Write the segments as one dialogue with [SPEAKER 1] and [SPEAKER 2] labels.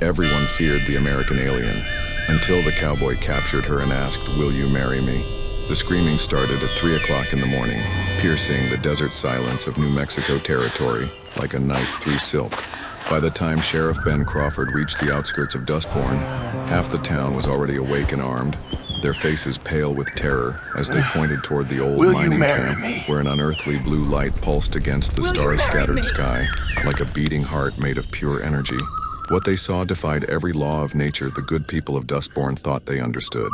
[SPEAKER 1] Everyone feared the American alien, until the cowboy captured her and asked, "Will you marry me?" The screaming started at 3 o'clock in the morning, piercing the desert silence of New Mexico territory like a knife through silk. By the time Sheriff Ben Crawford reached the outskirts of Dustbourne, half the town was already awake and armed, their faces pale with terror as they pointed toward the old mining camp where an unearthly blue light pulsed against the star-scattered sky like a beating heart made of pure energy. What they saw defied every law of nature the good people of Dustbourne thought they understood.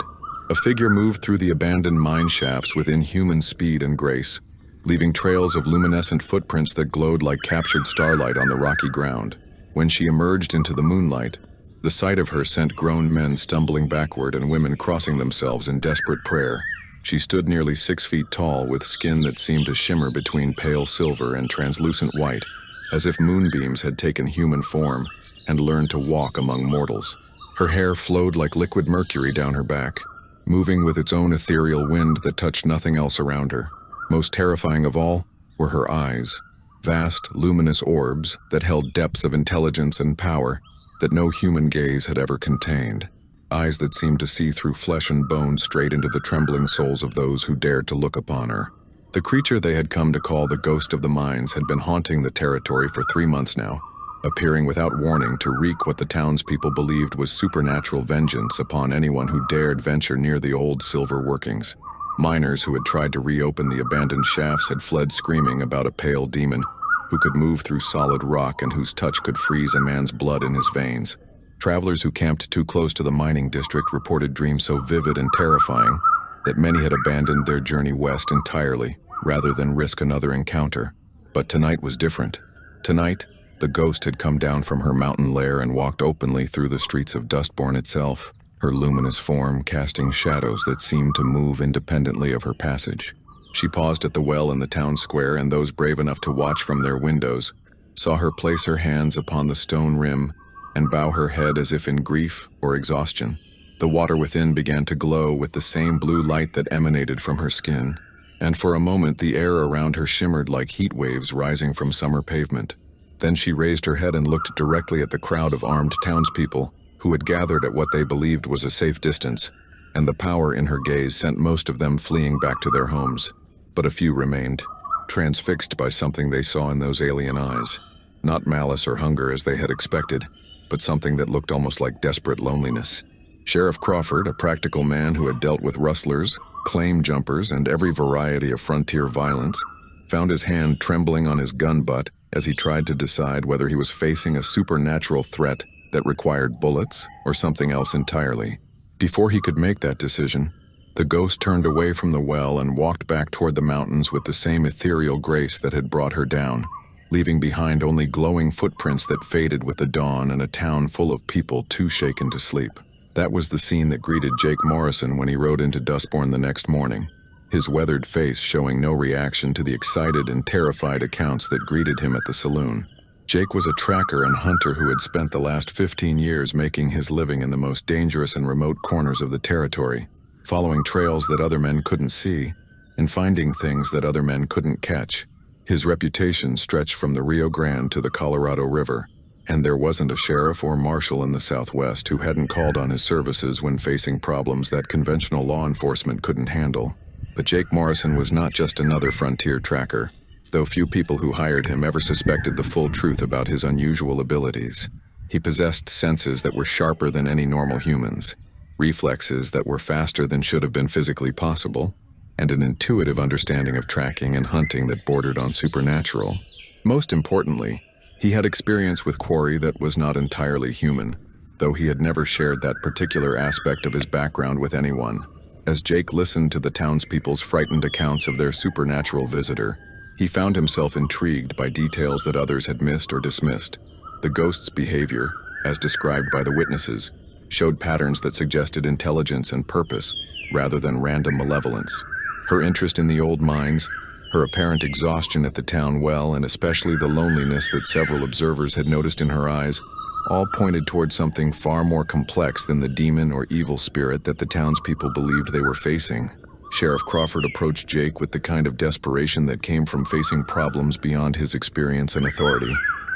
[SPEAKER 1] A figure moved through the abandoned mine shafts with inhuman speed and grace, leaving trails of luminescent footprints that glowed like captured starlight on the rocky ground. When she emerged into the moonlight, the sight of her sent grown men stumbling backward and women crossing themselves in desperate prayer. She stood nearly 6 feet tall with skin that seemed to shimmer between pale silver and translucent white, as if moonbeams had taken human form and learned to walk among mortals. Her hair flowed like liquid mercury down her back, moving with its own ethereal wind that touched nothing else around her. Most terrifying of all were her eyes, vast, luminous orbs that held depths of intelligence and power that no human gaze had ever contained. Eyes that seemed to see through flesh and bone straight into the trembling souls of those who dared to look upon her. The creature they had come to call the Ghost of the Mines had been haunting the territory for 3 months now, appearing without warning to wreak what the townspeople believed was supernatural vengeance upon anyone who dared venture near the old silver workings. Miners who had tried to reopen the abandoned shafts had fled screaming about a pale demon who could move through solid rock and whose touch could freeze a man's blood in his veins. Travelers who camped too close to the mining district reported dreams so vivid and terrifying that many had abandoned their journey west entirely rather than risk another encounter. But tonight was different. Tonight, the ghost had come down from her mountain lair and walked openly through the streets of Dustbourne itself, her luminous form casting shadows that seemed to move independently of her passage. She paused at the well in the town square, and those brave enough to watch from their windows saw her place her hands upon the stone rim and bow her head as if in grief or exhaustion. The water within began to glow with the same blue light that emanated from her skin, and for a moment the air around her shimmered like heat waves rising from summer pavement. Then she raised her head and looked directly at the crowd of armed townspeople who had gathered at what they believed was a safe distance, and the power in her gaze sent most of them fleeing back to their homes. But a few remained, transfixed by something they saw in those alien eyes. Not malice or hunger as they had expected, but something that looked almost like desperate loneliness. Sheriff Crawford, a practical man who had dealt with rustlers, claim jumpers, and every variety of frontier violence, found his hand trembling on his gun butt as he tried to decide whether he was facing a supernatural threat that required bullets or something else entirely. Before he could make that decision, the ghost turned away from the well and walked back toward the mountains with the same ethereal grace that had brought her down, leaving behind only glowing footprints that faded with the dawn and a town full of people too shaken to sleep. That was the scene that greeted Jake Morrison when he rode into Dustbourne the next morning, his weathered face showing no reaction to the excited and terrified accounts that greeted him at the saloon. Jake was a tracker and hunter who had spent the last 15 years making his living in the most dangerous and remote corners of the territory, following trails that other men couldn't see, and finding things that other men couldn't catch. His reputation stretched from the Rio Grande to the Colorado River, and there wasn't a sheriff or marshal in the Southwest who hadn't called on his services when facing problems that conventional law enforcement couldn't handle. But Jake Morrison was not just another frontier tracker, though few people who hired him ever suspected the full truth about his unusual abilities. He possessed senses that were sharper than any normal humans, reflexes that were faster than should have been physically possible, and an intuitive understanding of tracking and hunting that bordered on supernatural. Most importantly, he had experience with quarry that was not entirely human, though he had never shared that particular aspect of his background with anyone. As Jake listened to the townspeople's frightened accounts of their supernatural visitor, he found himself intrigued by details that others had missed or dismissed. The ghost's behavior, as described by the witnesses, showed patterns that suggested intelligence and purpose rather than random malevolence. Her interest in the old mines, her apparent exhaustion at the town well, and especially the loneliness that several observers had noticed in her eyes, all pointed toward something far more complex than the demon or evil spirit that the townspeople believed they were facing. Sheriff Crawford approached Jake with the kind of desperation that came from facing problems beyond his experience and authority.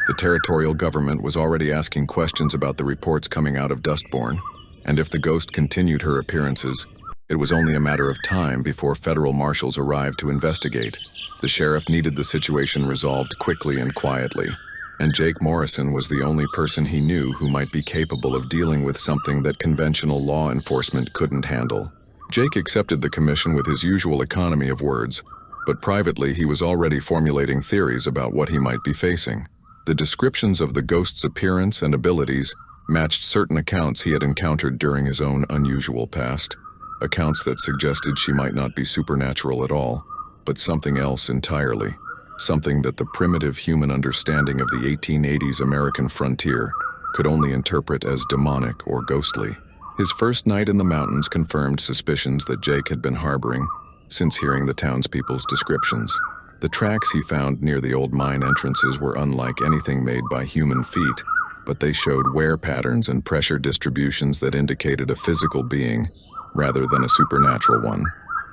[SPEAKER 1] The territorial government was already asking questions about the reports coming out of Dustbourne, and if the ghost continued her appearances, it was only a matter of time before federal marshals arrived to investigate. The sheriff needed the situation resolved quickly and quietly, and Jake Morrison was the only person he knew who might be capable of dealing with something that conventional law enforcement couldn't handle. Jake accepted the commission with his usual economy of words, but privately he was already formulating theories about what he might be facing. The descriptions of the ghost's appearance and abilities matched certain accounts he had encountered during his own unusual past, accounts that suggested she might not be supernatural at all, but something else entirely, something that the primitive human understanding of the 1880s American frontier could only interpret as demonic or ghostly. His first night in the mountains confirmed suspicions that Jake had been harboring since hearing the townspeople's descriptions. The tracks he found near the old mine entrances were unlike anything made by human feet, but they showed wear patterns and pressure distributions that indicated a physical being rather than a supernatural one.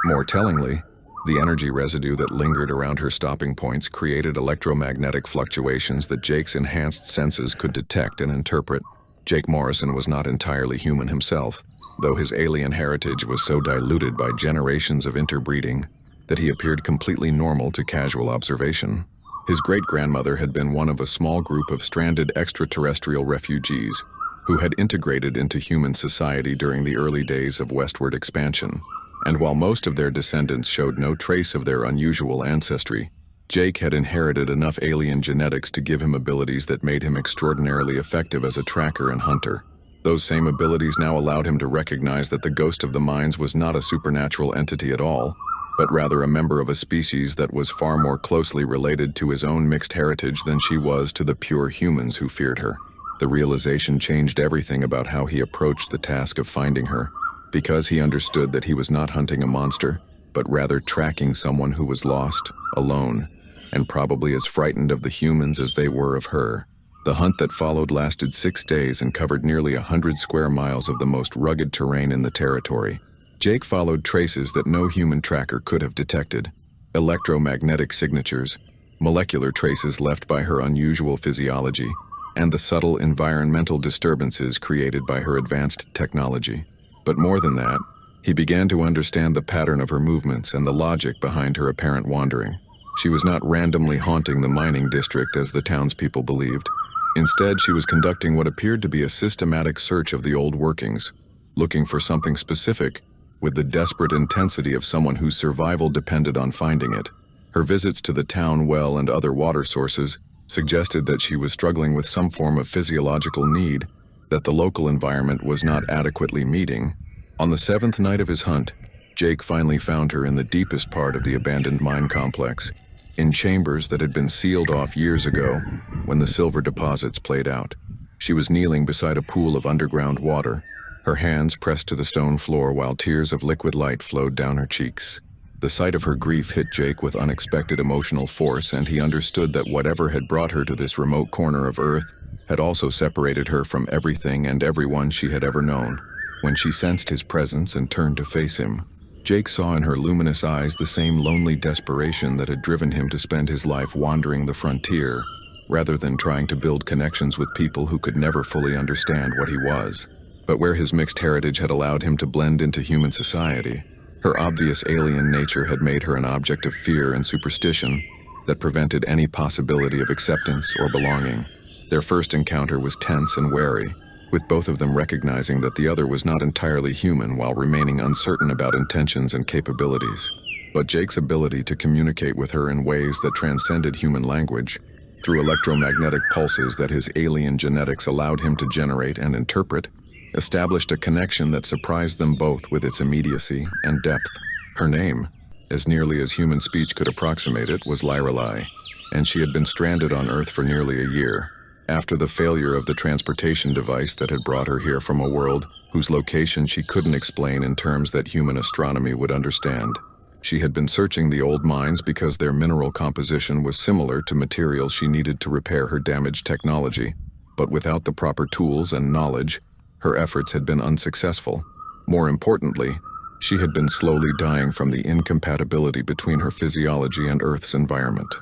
[SPEAKER 1] More tellingly, the energy residue that lingered around her stopping points created electromagnetic fluctuations that Jake's enhanced senses could detect and interpret. Jake Morrison was not entirely human himself, though his alien heritage was so diluted by generations of interbreeding that he appeared completely normal to casual observation. His great-grandmother had been one of a small group of stranded extraterrestrial refugees who had integrated into human society during the early days of westward expansion, and while most of their descendants showed no trace of their unusual ancestry, Jake had inherited enough alien genetics to give him abilities that made him extraordinarily effective as a tracker and hunter. Those same abilities now allowed him to recognize that the ghost of the mines was not a supernatural entity at all, but rather a member of a species that was far more closely related to his own mixed heritage than she was to the pure humans who feared her. The realization changed everything about how he approached the task of finding her, because he understood that he was not hunting a monster, but rather tracking someone who was lost, alone, and probably as frightened of the humans as they were of her. The hunt that followed lasted 6 days and covered nearly 100 square miles of the most rugged terrain in the territory. Jake followed traces that no human tracker could have detected: electromagnetic signatures, molecular traces left by her unusual physiology, and the subtle environmental disturbances created by her advanced technology. But more than that, he began to understand the pattern of her movements and the logic behind her apparent wandering. She was not randomly haunting the mining district as the townspeople believed. Instead, she was conducting what appeared to be a systematic search of the old workings, looking for something specific with the desperate intensity of someone whose survival depended on finding it. Her visits to the town well and other water sources suggested that she was struggling with some form of physiological need that the local environment was not adequately meeting. On the 7th night of his hunt, Jake finally found her in the deepest part of the abandoned mine complex, in chambers that had been sealed off years ago when the silver deposits played out. She was kneeling beside a pool of underground water, her hands pressed to the stone floor while tears of liquid light flowed down her cheeks. The sight of her grief hit Jake with unexpected emotional force, and he understood that whatever had brought her to this remote corner of Earth had also separated her from everything and everyone she had ever known. When she sensed his presence and turned to face him, Jake saw in her luminous eyes the same lonely desperation that had driven him to spend his life wandering the frontier, rather than trying to build connections with people who could never fully understand what he was. But where his mixed heritage had allowed him to blend into human society, her obvious alien nature had made her an object of fear and superstition that prevented any possibility of acceptance or belonging. Their first encounter was tense and wary, with both of them recognizing that the other was not entirely human while remaining uncertain about intentions and capabilities. But Jake's ability to communicate with her in ways that transcended human language, through electromagnetic pulses that his alien genetics allowed him to generate and interpret, established a connection that surprised them both with its immediacy and depth. Her name, as nearly as human speech could approximate it, was Lyrelai, and she had been stranded on Earth for nearly a year, after the failure of the transportation device that had brought her here from a world whose location she couldn't explain in terms that human astronomy would understand. She had been searching the old mines because their mineral composition was similar to materials she needed to repair her damaged technology, but without the proper tools and knowledge, her efforts had been unsuccessful. More importantly, she had been slowly dying from the incompatibility between her physiology and Earth's environment.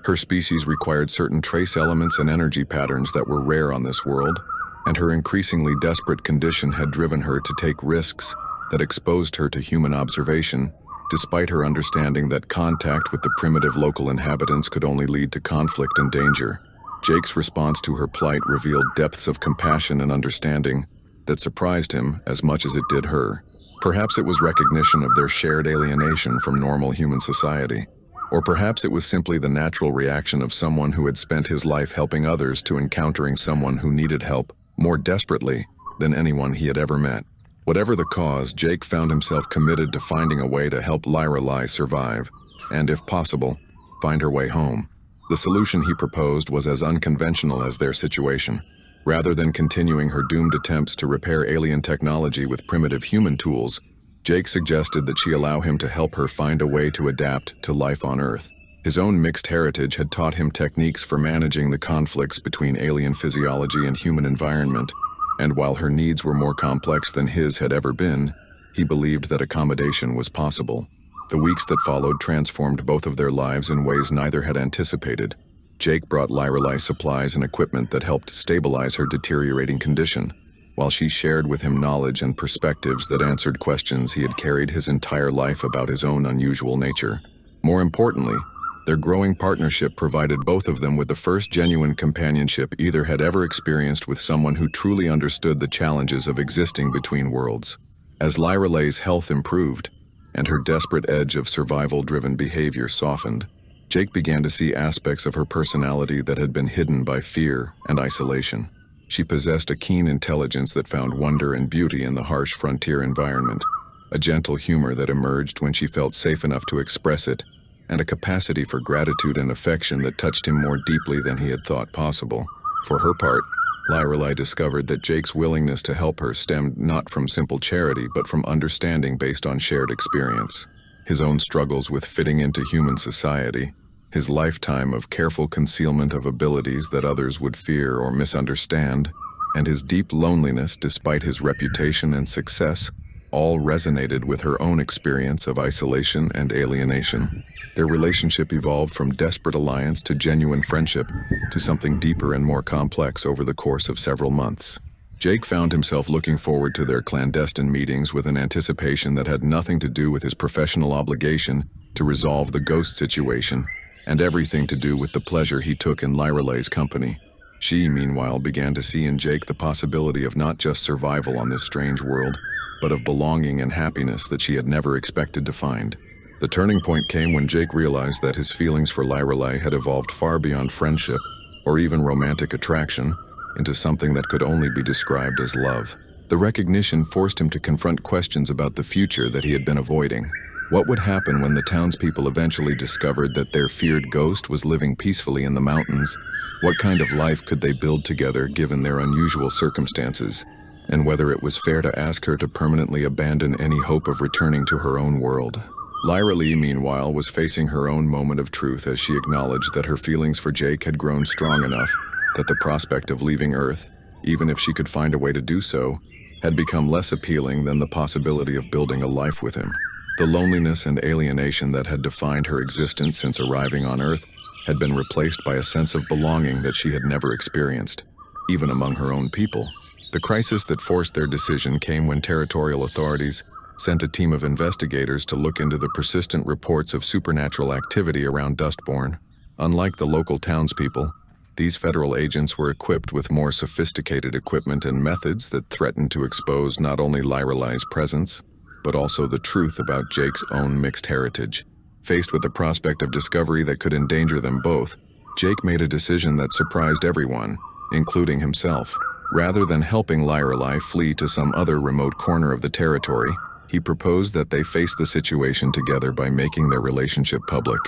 [SPEAKER 1] Her species required certain trace elements and energy patterns that were rare on this world, and her increasingly desperate condition had driven her to take risks that exposed her to human observation, despite her understanding that contact with the primitive local inhabitants could only lead to conflict and danger. Jake's response to her plight revealed depths of compassion and understanding that surprised him as much as it did her. Perhaps it was recognition of their shared alienation from normal human society, or perhaps it was simply the natural reaction of someone who had spent his life helping others to encountering someone who needed help more desperately than anyone he had ever met. Whatever the cause, Jake found himself committed to finding a way to help Lorelei survive, and if possible, find her way home. The solution he proposed was as unconventional as their situation. Rather than continuing her doomed attempts to repair alien technology with primitive human tools, Jake suggested that she allow him to help her find a way to adapt to life on Earth. His own mixed heritage had taught him techniques for managing the conflicts between alien physiology and human environment, and while her needs were more complex than his had ever been, he believed that accommodation was possible. The weeks that followed transformed both of their lives in ways neither had anticipated. Jake brought Lorelei supplies and equipment that helped stabilize her deteriorating condition, while she shared with him knowledge and perspectives that answered questions he had carried his entire life about his own unusual nature. More importantly, their growing partnership provided both of them with the first genuine companionship either had ever experienced with someone who truly understood the challenges of existing between worlds. As Lorelei's health improved, and her desperate edge of survival-driven behavior softened, Jake began to see aspects of her personality that had been hidden by fear and isolation. She possessed a keen intelligence that found wonder and beauty in the harsh frontier environment, a gentle humor that emerged when she felt safe enough to express it, and a capacity for gratitude and affection that touched him more deeply than he had thought possible. For her part, Lorelei discovered that Jake's willingness to help her stemmed not from simple charity but from understanding based on shared experience. His own struggles with fitting into human society, his lifetime of careful concealment of abilities that others would fear or misunderstand, and his deep loneliness despite his reputation and success all resonated with her own experience of isolation and alienation. Their relationship evolved from desperate alliance to genuine friendship to something deeper and more complex over the course of several months. Jake found himself looking forward to their clandestine meetings with an anticipation that had nothing to do with his professional obligation to resolve the ghost situation, and everything to do with the pleasure he took in Lorelei's company. She, meanwhile, began to see in Jake the possibility of not just survival on this strange world, but of belonging and happiness that she had never expected to find. The turning point came when Jake realized that his feelings for Lorelei had evolved far beyond friendship, or even romantic attraction, into something that could only be described as love. The recognition forced him to confront questions about the future that he had been avoiding. What would happen when the townspeople eventually discovered that their feared ghost was living peacefully in the mountains? What kind of life could they build together given their unusual circumstances? And whether it was fair to ask her to permanently abandon any hope of returning to her own world. Lorelei, meanwhile, was facing her own moment of truth as she acknowledged that her feelings for Jake had grown strong enough that the prospect of leaving Earth, even if she could find a way to do so, had become less appealing than the possibility of building a life with him. The loneliness and alienation that had defined her existence since arriving on Earth had been replaced by a sense of belonging that she had never experienced, even among her own people. The crisis that forced their decision came when territorial authorities sent a team of investigators to look into the persistent reports of supernatural activity around Dustbourne. Unlike the local townspeople, these federal agents were equipped with more sophisticated equipment and methods that threatened to expose not only Lorelei's presence, but also the truth about Jake's own mixed heritage. Faced with the prospect of discovery that could endanger them both, Jake made a decision that surprised everyone, including himself. Rather than helping Lorelei flee to some other remote corner of the territory, he proposed that they face the situation together by making their relationship public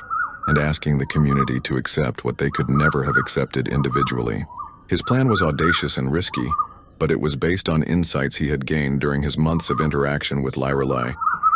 [SPEAKER 1] and asking the community to accept what they could never have accepted individually. His plan was audacious and risky, but it was based on insights he had gained during his months of interaction with Lorelei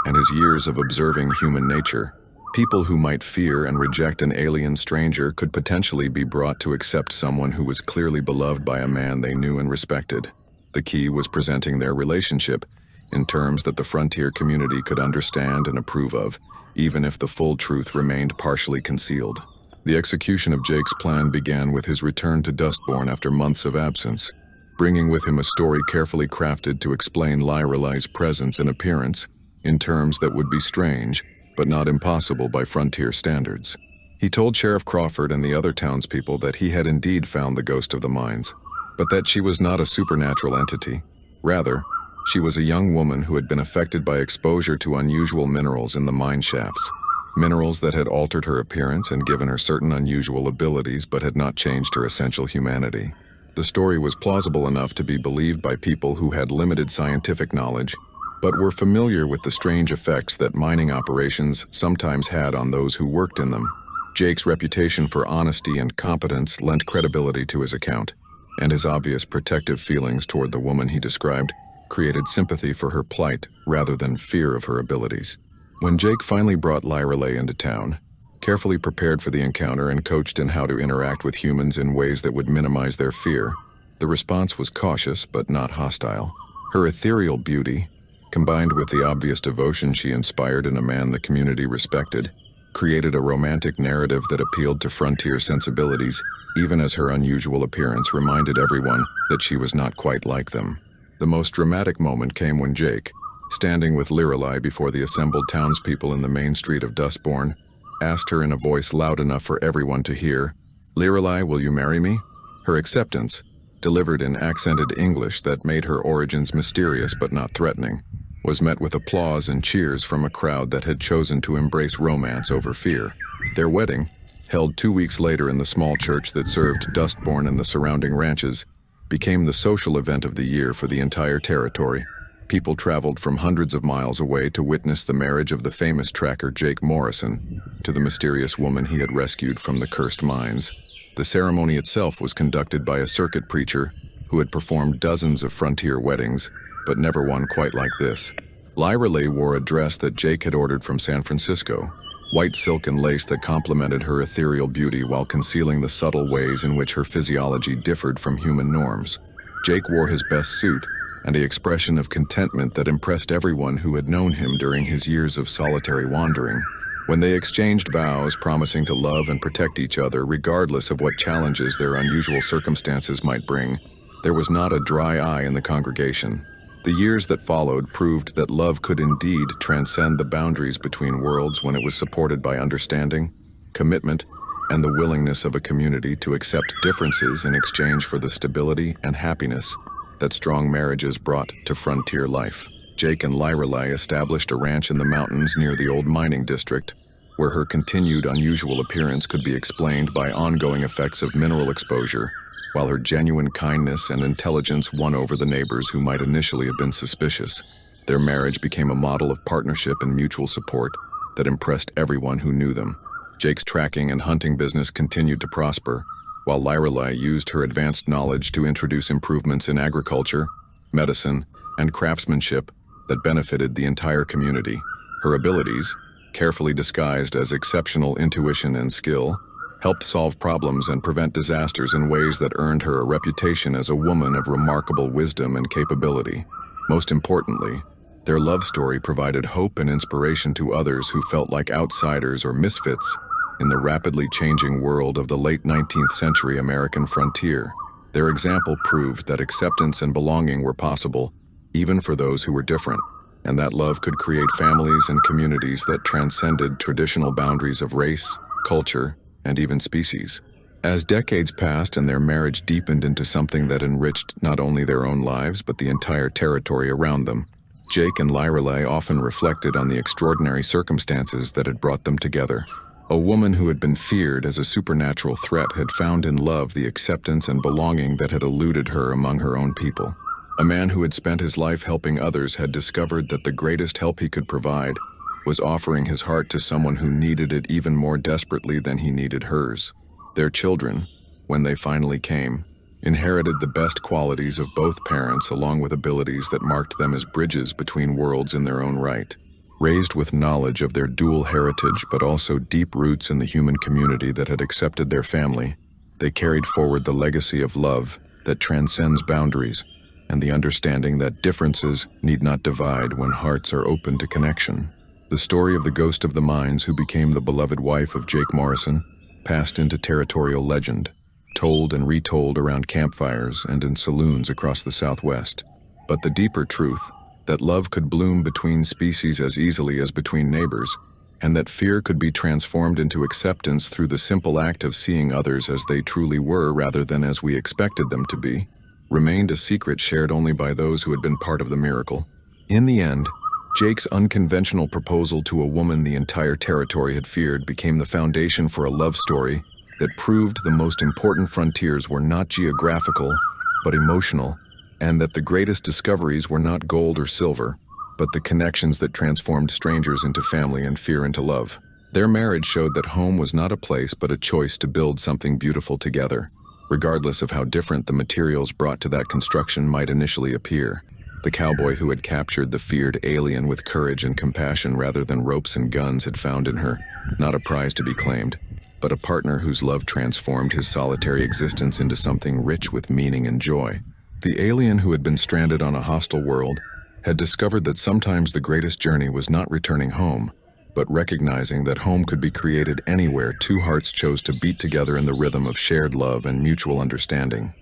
[SPEAKER 1] and his years of observing human nature. People who might fear and reject an alien stranger could potentially be brought to accept someone who was clearly beloved by a man they knew and respected. The key was presenting their relationship in terms that the frontier community could understand and approve of, even if the full truth remained partially concealed. The execution of Jake's plan began with his return to Dustbourne after months of absence, bringing with him a story carefully crafted to explain Lyrelai's presence and appearance in terms that would be strange, but not impossible by frontier standards. He told Sheriff Crawford and the other townspeople that he had indeed found the ghost of the mines, but that she was not a supernatural entity. Rather, she was a young woman who had been affected by exposure to unusual minerals in the mine shafts, minerals that had altered her appearance and given her certain unusual abilities but had not changed her essential humanity. The story was plausible enough to be believed by people who had limited scientific knowledge, but were familiar with the strange effects that mining operations sometimes had on those who worked in them. Jake's reputation for honesty and competence lent credibility to his account, and his obvious protective feelings toward the woman he described created sympathy for her plight rather than fear of her abilities. When Jake finally brought Lyrelai into town, carefully prepared for the encounter and coached in how to interact with humans in ways that would minimize their fear, the response was cautious but not hostile. Her ethereal beauty, combined with the obvious devotion she inspired in a man the community respected, created a romantic narrative that appealed to frontier sensibilities, even as her unusual appearance reminded everyone that she was not quite like them. The most dramatic moment came when Jake, standing with Lyrelai before the assembled townspeople in the main street of Dustbourne, asked her in a voice loud enough for everyone to hear, "Lyrelai, will you marry me?" Her acceptance, delivered in accented English that made her origins mysterious but not threatening, was met with applause and cheers from a crowd that had chosen to embrace romance over fear. Their wedding, held 2 weeks later in the small church that served Dustbourne and the surrounding ranches, became the social event of the year for the entire territory. People traveled from hundreds of miles away to witness the marriage of the famous tracker Jake Morrison to the mysterious woman he had rescued from the cursed mines. The ceremony itself was conducted by a circuit preacher who had performed dozens of frontier weddings, but never one quite like this. Lyrelai wore a dress that Jake had ordered from San Francisco, white silk and lace that complemented her ethereal beauty while concealing the subtle ways in which her physiology differed from human norms. Jake wore his best suit, and an expression of contentment that impressed everyone who had known him during his years of solitary wandering. When they exchanged vows promising to love and protect each other regardless of what challenges their unusual circumstances might bring, there was not a dry eye in the congregation. The years that followed proved that love could indeed transcend the boundaries between worlds when it was supported by understanding, commitment, and the willingness of a community to accept differences in exchange for the stability and happiness that strong marriages brought to frontier life. Jake and Lyrelai established a ranch in the mountains near the old mining district, where her continued unusual appearance could be explained by ongoing effects of mineral exposure, while her genuine kindness and intelligence won over the neighbors who might initially have been suspicious. Their marriage became a model of partnership and mutual support that impressed everyone who knew them. Jake's tracking and hunting business continued to prosper, while Lyrelai used her advanced knowledge to introduce improvements in agriculture, medicine, and craftsmanship that benefited the entire community. Her abilities, carefully disguised as exceptional intuition and skill, helped solve problems and prevent disasters in ways that earned her a reputation as a woman of remarkable wisdom and capability. Most importantly, their love story provided hope and inspiration to others who felt like outsiders or misfits in the rapidly changing world of the late 19th century American frontier. Their example proved that acceptance and belonging were possible, even for those who were different, and that love could create families and communities that transcended traditional boundaries of race, culture, and even species. As decades passed and their marriage deepened into something that enriched not only their own lives but the entire territory around them, Jake and Lyrelai often reflected on the extraordinary circumstances that had brought them together. A woman who had been feared as a supernatural threat had found in love the acceptance and belonging that had eluded her among her own people. A man who had spent his life helping others had discovered that the greatest help he could provide was offering his heart to someone who needed it even more desperately than he needed hers. Their children, when they finally came, inherited the best qualities of both parents along with abilities that marked them as bridges between worlds in their own right. Raised with knowledge of their dual heritage but also deep roots in the human community that had accepted their family, they carried forward the legacy of love that transcends boundaries and the understanding that differences need not divide when hearts are open to connection. The story of the ghost of the mines who became the beloved wife of Jake Morrison passed into territorial legend, told and retold around campfires and in saloons across the Southwest. But the deeper truth, that love could bloom between species as easily as between neighbors, and that fear could be transformed into acceptance through the simple act of seeing others as they truly were rather than as we expected them to be, remained a secret shared only by those who had been part of the miracle. In the end, Jake's unconventional proposal to a woman the entire territory had feared became the foundation for a love story that proved the most important frontiers were not geographical, but emotional, and that the greatest discoveries were not gold or silver, but the connections that transformed strangers into family and fear into love. Their marriage showed that home was not a place but a choice to build something beautiful together, regardless of how different the materials brought to that construction might initially appear. The cowboy who had captured the feared alien with courage and compassion rather than ropes and guns had found in her, not a prize to be claimed, but a partner whose love transformed his solitary existence into something rich with meaning and joy. The alien who had been stranded on a hostile world had discovered that sometimes the greatest journey was not returning home, but recognizing that home could be created anywhere two hearts chose to beat together in the rhythm of shared love and mutual understanding.